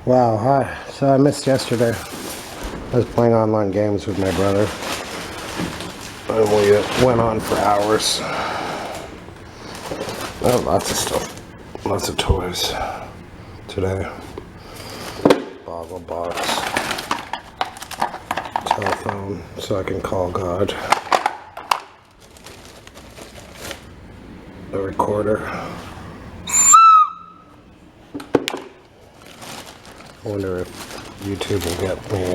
Wow, hi. So I missed yesterday. I was playing online games with my brother. And we went on for hours. Oh, lots of stuff. Lots of toys today. Boggle box. Telephone so I can call God. A recorder. I wonder if YouTube will get me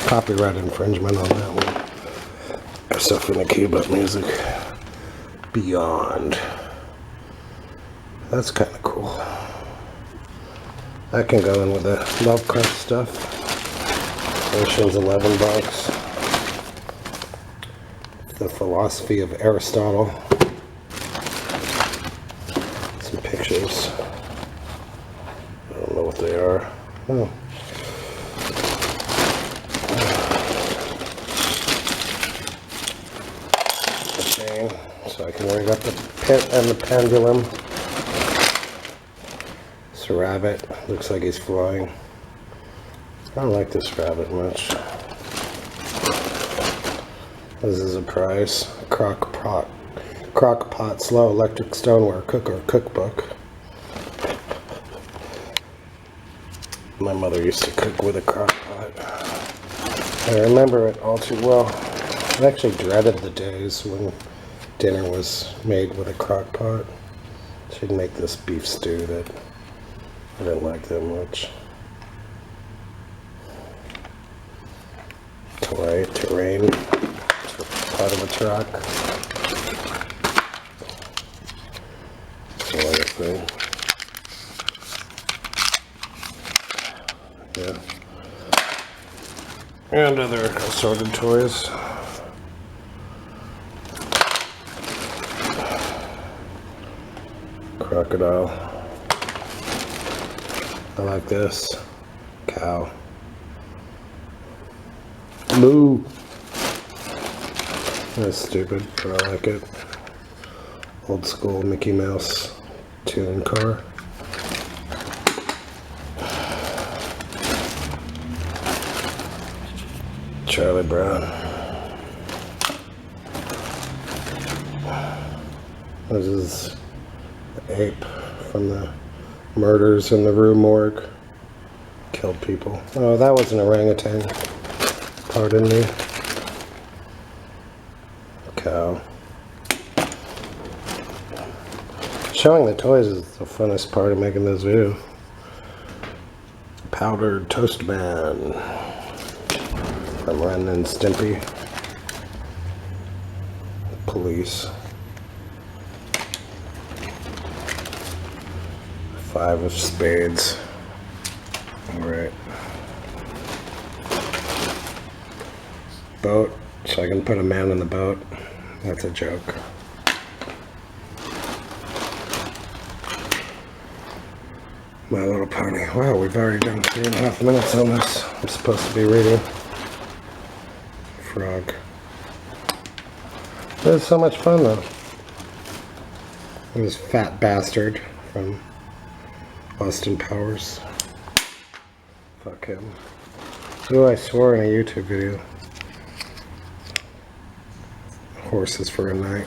copyright infringement on that one. There's stuff in the key but music. Beyond. That's kind of cool. That can go in with the Lovecraft stuff. Ocean's 11 box. The philosophy of Aristotle. Some pictures. I don't know what they are. Oh. The chain, so I can rig up the pit and the pendulum. This rabbit looks like he's flying. I don't like this rabbit much. This is a prize. Crock pot slow electric stoneware cooker cookbook. My mother used to cook with a crock pot. I remember it all too well. I actually dreaded the days when dinner was made with a crock pot. She'd make this beef stew that I didn't like that much. Terrain. Part of a truck. That's all I think. Yeah. And other assorted toys. Crocodile. I like this. Cow. Moo. That's stupid, but I like it. Old school Mickey Mouse tune car. Charlie Brown. This is the ape from the murders in the Rue Morgue. Killed people. Oh, that was an orangutan. Pardon me. Cow. Showing the toys is the funnest part of making this video. Powdered Toast Man. From Ren and Stimpy. Police. 5 of spades. Alright. Boat, so I can put a man in the boat. That's a joke. My Little Pony. Wow, we've already done 3.5 minutes on this. I'm supposed to be reading. Frog. It was so much fun though. This fat bastard from Austin Powers. Fuck him. Who I swore in a YouTube video. Horses for a night.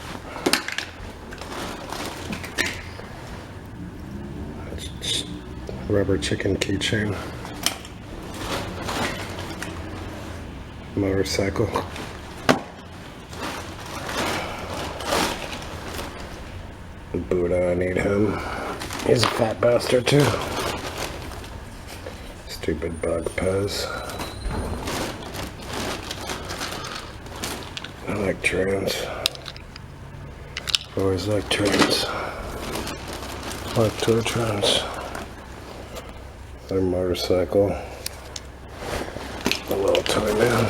Rubber chicken keychain. Motorcycle. Buddha, I need him. He's a fat bastard too. Stupid bug pose. I like trains. Always like trains. I like tour trains. Their motorcycle. A little toy man.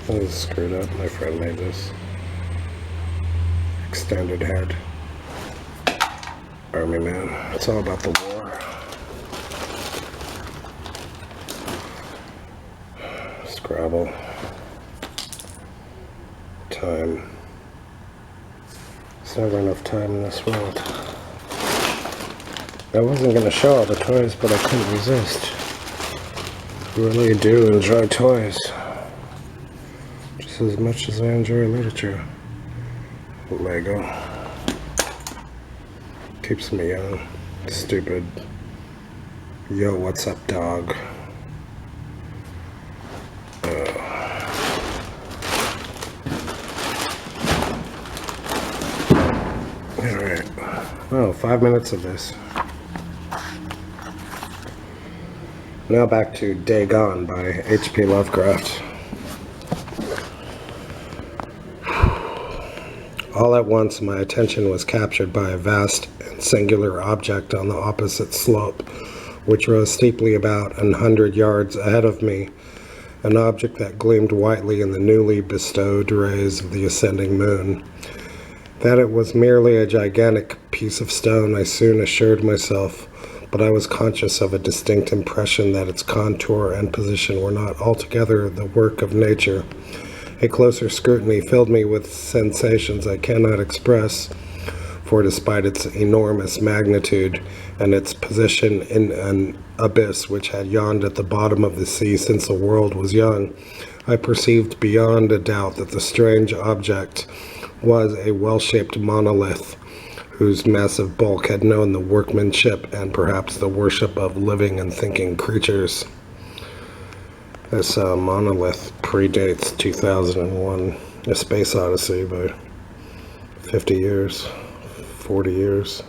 This is screwed up. My friend made this. Extended head. Army man. It's all about the war. Scrabble. Time. There's never enough time in this world. I wasn't going to show all the toys, but I couldn't resist. I really do enjoy toys. Just as much as I enjoy literature. Lego. Keeps me young. Stupid. Yo, what's up, dog? Alright. Oh, 5 minutes of this. Now back to Dagon by H.P. Lovecraft. All at once my attention was captured by a vast and singular object on the opposite slope, which rose steeply about 100 yards ahead of me, an object that gleamed whitely in the newly bestowed rays of the ascending moon. That it was merely a gigantic piece of stone I soon assured myself, but I was conscious of a distinct impression that its contour and position were not altogether the work of nature. A closer scrutiny filled me with sensations I cannot express, for despite its enormous magnitude and its position in an abyss which had yawned at the bottom of the sea since the world was young, I perceived beyond a doubt that the strange object was a well-shaped monolith, whose massive bulk had known the workmanship and perhaps the worship of living and thinking creatures. This monolith predates 2001, A Space Odyssey, by 50 years, 40 years.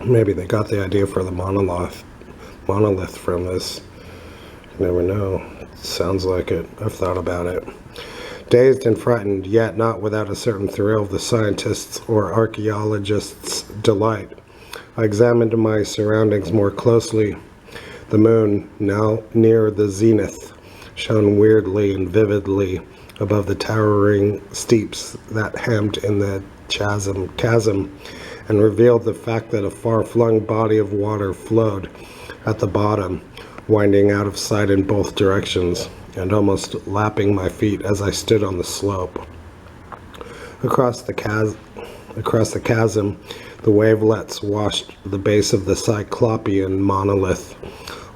Maybe they got the idea for the monolith from this. You never know. Sounds like it. I've thought about it. Dazed and frightened, yet not without a certain thrill of the scientist's or archaeologist's delight, I examined my surroundings more closely. The moon, now near the zenith, shone weirdly and vividly above the towering steeps that hemmed in the chasm, and revealed the fact that a far-flung body of water flowed at the bottom, winding out of sight in both directions, and almost lapping my feet as I stood on the slope. Across the chasm, the wavelets washed the base of the Cyclopean monolith,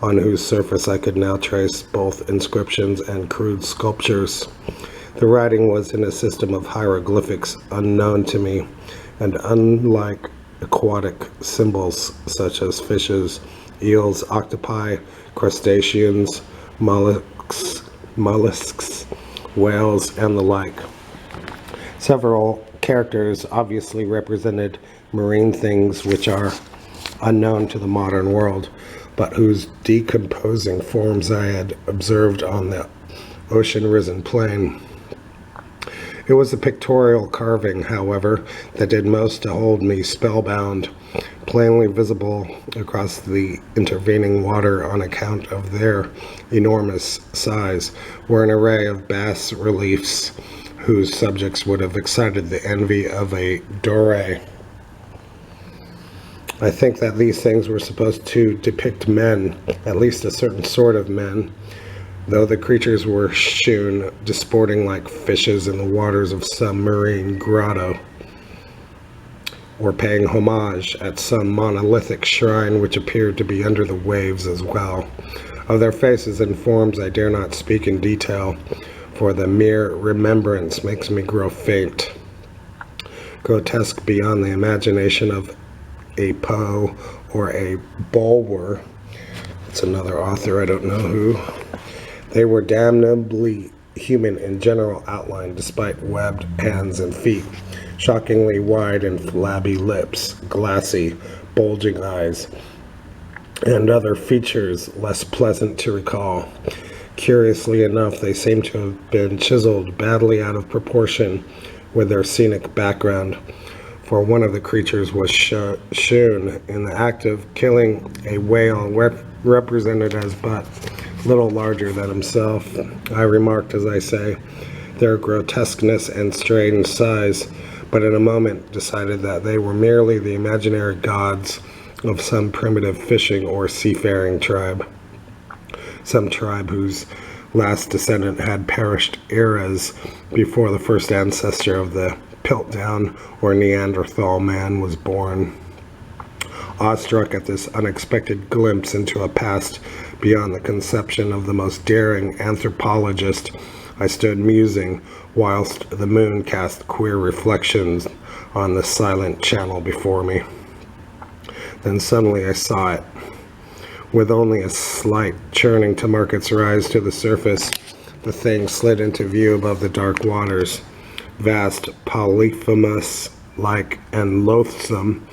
on whose surface I could now trace both inscriptions and crude sculptures. The writing was in a system of hieroglyphics unknown to me, and unlike aquatic symbols such as fishes, eels, octopi, crustaceans, mollusks, whales, and the like. Several characters obviously represented marine things which are unknown to the modern world, but whose decomposing forms I had observed on the ocean-risen plain. It was the pictorial carving, however, that did most to hold me spellbound. Plainly visible across the intervening water on account of their enormous size were an array of bas reliefs whose subjects would have excited the envy of a Doré. I think that these things were supposed to depict men, at least a certain sort of men, though the creatures were shewn disporting like fishes in the waters of some marine grotto, or paying homage at some monolithic shrine which appeared to be under the waves as well. Of their faces and forms I dare not speak in detail, for the mere remembrance makes me grow faint. Grotesque beyond the imagination of a Poe or a Bulwer. It's another author, I don't know who. They were damnably human in general outline, despite webbed hands and feet, shockingly wide and flabby lips, glassy, bulging eyes, and other features less pleasant to recall. Curiously enough, they seem to have been chiseled badly out of proportion with their scenic background, for one of the creatures was shown in the act of killing a whale represented as but little larger than himself. I remarked, as I say, their grotesqueness and strange size, but in a moment decided that they were merely the imaginary gods of some primitive fishing or seafaring tribe, some tribe whose last descendant had perished eras before the first ancestor of the Piltdown or Neanderthal man was born. Awestruck at this unexpected glimpse into a past beyond the conception of the most daring anthropologist, I stood musing whilst the moon cast queer reflections on the silent channel before me. Then suddenly I saw it. With only a slight churning to mark its rise to the surface, the thing slid into view above the dark waters. Vast, polyphemus-like and loathsome,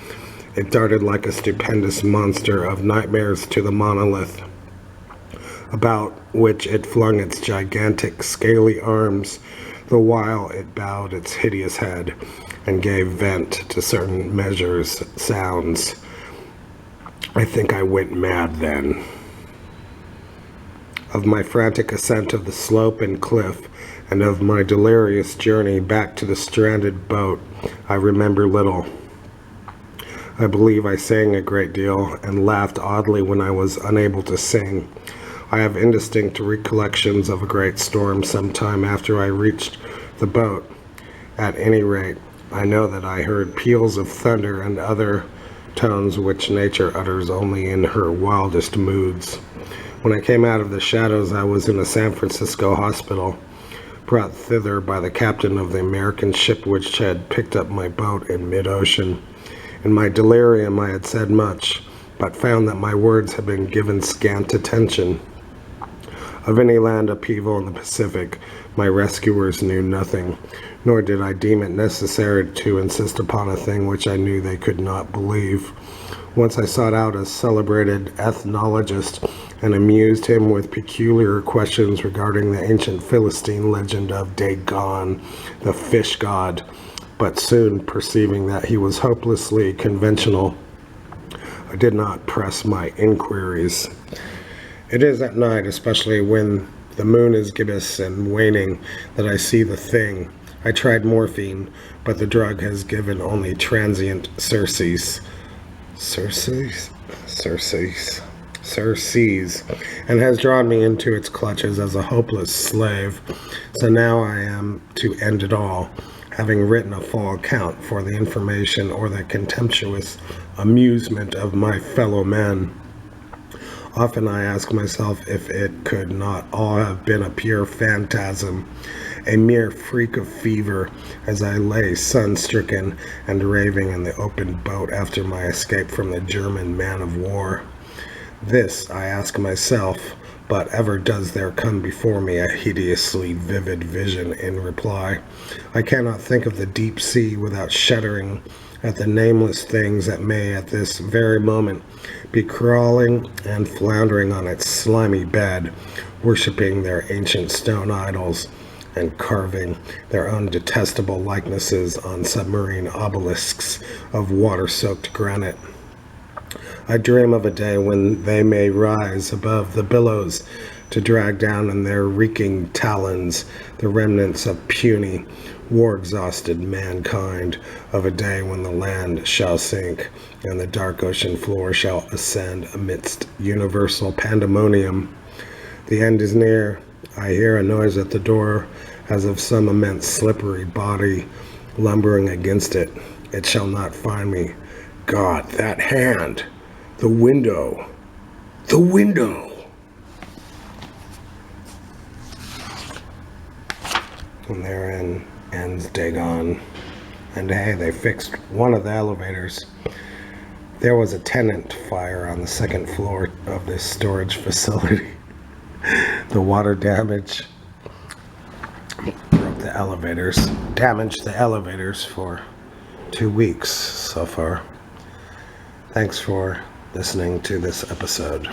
it darted like a stupendous monster of nightmares to the monolith, about which it flung its gigantic, scaly arms, the while it bowed its hideous head and gave vent to certain sounds. I think I went mad then. Of my frantic ascent of the slope and cliff, and of my delirious journey back to the stranded boat, I remember little. I believe I sang a great deal and laughed oddly when I was unable to sing. I have indistinct recollections of a great storm some time after I reached the boat. At any rate, I know that I heard peals of thunder and other tones which nature utters only in her wildest moods. When I came out of the shadows, I was in a San Francisco hospital, brought thither by the captain of the American ship which had picked up my boat in mid-ocean. In my delirium I had said much, but found that my words had been given scant attention. Of any land upheaval in the Pacific, my rescuers knew nothing, nor did I deem it necessary to insist upon a thing which I knew they could not believe. Once I sought out a celebrated ethnologist and amused him with peculiar questions regarding the ancient Philistine legend of Dagon, the fish god, but soon perceiving that he was hopelessly conventional, I did not press my inquiries. It is at night, especially when the moon is gibbous and waning, that I see the thing. I tried morphine, but the drug has given only transient surcease, and has drawn me into its clutches as a hopeless slave. So now I am to end it all, having written a full account for the information or the contemptuous amusement of my fellow men. Often I ask myself if it could not all have been a pure phantasm, a mere freak of fever, as I lay sun-stricken and raving in the open boat after my escape from the German man-of-war. This I ask myself, but ever does there come before me a hideously vivid vision in reply. I cannot think of the deep sea without shuddering at the nameless things that may at this very moment be crawling and floundering on its slimy bed, worshipping their ancient stone idols and carving their own detestable likenesses on submarine obelisks of water-soaked granite. I dream of a day when they may rise above the billows to drag down in their reeking talons the remnants of puny, war-exhausted mankind, of a day when the land shall sink and the dark ocean floor shall ascend amidst universal pandemonium. The end is near. I hear a noise at the door as of some immense slippery body lumbering against it. It shall not find me. God, that hand! The window! The window! And therein ends Dagon. And hey, they fixed one of the elevators. There was a tenant fire on the second floor of this storage facility. The water damage broke the elevators, damaged the elevators for 2 weeks so far. Thanks for listening to this episode.